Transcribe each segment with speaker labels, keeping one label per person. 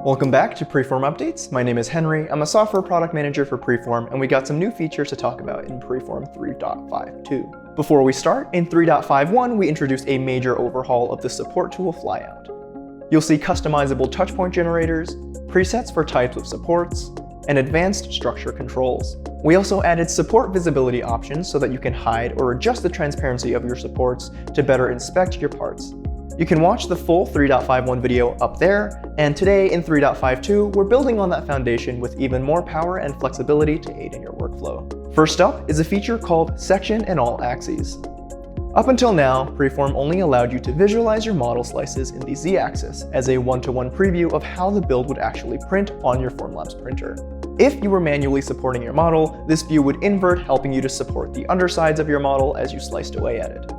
Speaker 1: Welcome back to PreForm Updates. My name is Henry. I'm a software product manager for PreForm, and we got some new features to talk about in PreForm 3.52. Before we start, in 3.51, we introduced a major overhaul of the support tool flyout. You'll see customizable touchpoint generators, presets for types of supports, and advanced structure controls. We also added support visibility options so that you can hide or adjust the transparency of your supports to better inspect your parts. You can watch the full 3.51 video up there, and today in 3.52, we're building on that foundation with even more power and flexibility to aid in your workflow. First up is a feature called Section and All Axes. Up until now, PreForm only allowed you to visualize your model slices in the Z-axis as a one-to-one preview of how the build would actually print on your Formlabs printer. If you were manually supporting your model, this view would invert, helping you to support the undersides of your model as you sliced away at it.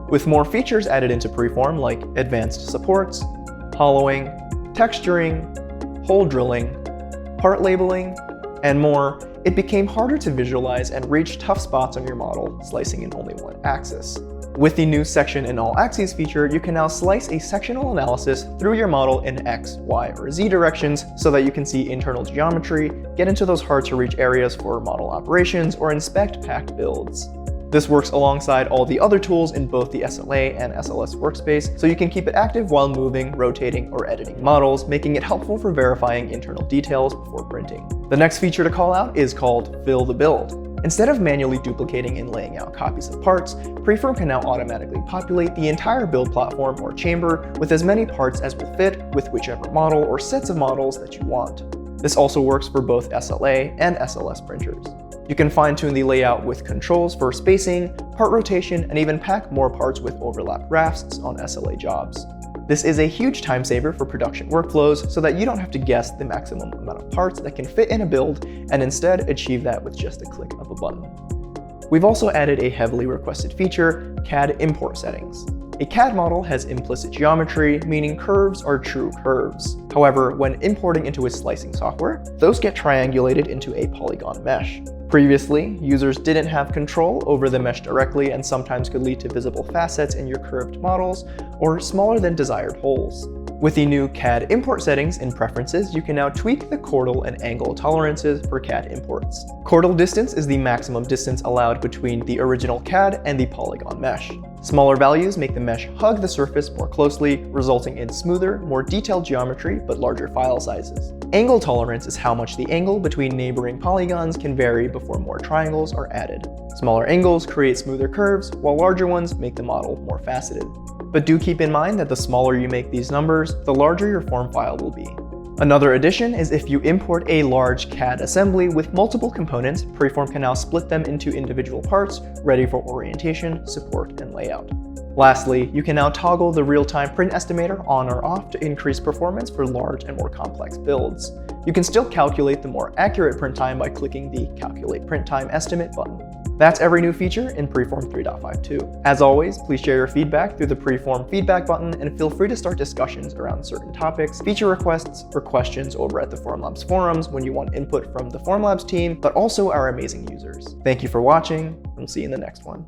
Speaker 1: With more features added into PreForm like advanced supports, hollowing, texturing, hole drilling, part labeling, and more, it became harder to visualize and reach tough spots on your model, slicing in only one axis. With the new Section and All Axes feature, you can now slice a sectional analysis through your model in X, Y, or Z directions so that you can see internal geometry, get into those hard-to-reach areas for model operations, or inspect packed builds. This works alongside all the other tools in both the SLA and SLS workspace, so you can keep it active while moving, rotating, or editing models, making it helpful for verifying internal details before printing. The next feature to call out is called Fill the Build. Instead of manually duplicating and laying out copies of parts, PreForm can now automatically populate the entire build platform or chamber with as many parts as will fit with whichever model or sets of models that you want. This also works for both SLA and SLS printers. You can fine-tune the layout with controls for spacing, part rotation, and even pack more parts with overlap rafts on SLA jobs. This is a huge time saver for production workflows so that you don't have to guess the maximum amount of parts that can fit in a build and instead achieve that with just a click of a button. We've also added a heavily requested feature, CAD Import settings. A CAD model has implicit geometry, meaning curves are true curves. However, when importing into a slicing software, those get triangulated into a polygon mesh. Previously, users didn't have control over the mesh directly and sometimes could lead to visible facets in your curved models or smaller than desired holes. With the new CAD import settings in Preferences, you can now tweak the chordal and angle tolerances for CAD imports. Chordal distance is the maximum distance allowed between the original CAD and the polygon mesh. Smaller values make the mesh hug the surface more closely, resulting in smoother, more detailed geometry but larger file sizes. Angle tolerance is how much the angle between neighboring polygons can vary before more triangles are added. Smaller angles create smoother curves, while larger ones make the model more faceted. But do keep in mind that the smaller you make these numbers, the larger your form file will be. Another addition is if you import a large CAD assembly with multiple components, PreForm can now split them into individual parts, ready for orientation, support, and layout. Lastly, you can now toggle the real-time print estimator on or off to increase performance for large and more complex builds. You can still calculate the more accurate print time by clicking the Calculate Print Time Estimate button. That's every new feature in PreForm 3.52. As always, please share your feedback through the PreForm feedback button and feel free to start discussions around certain topics, feature requests, or questions over at the Formlabs forums when you want input from the Formlabs team, but also our amazing users. Thank you for watching, and we'll see you in the next one.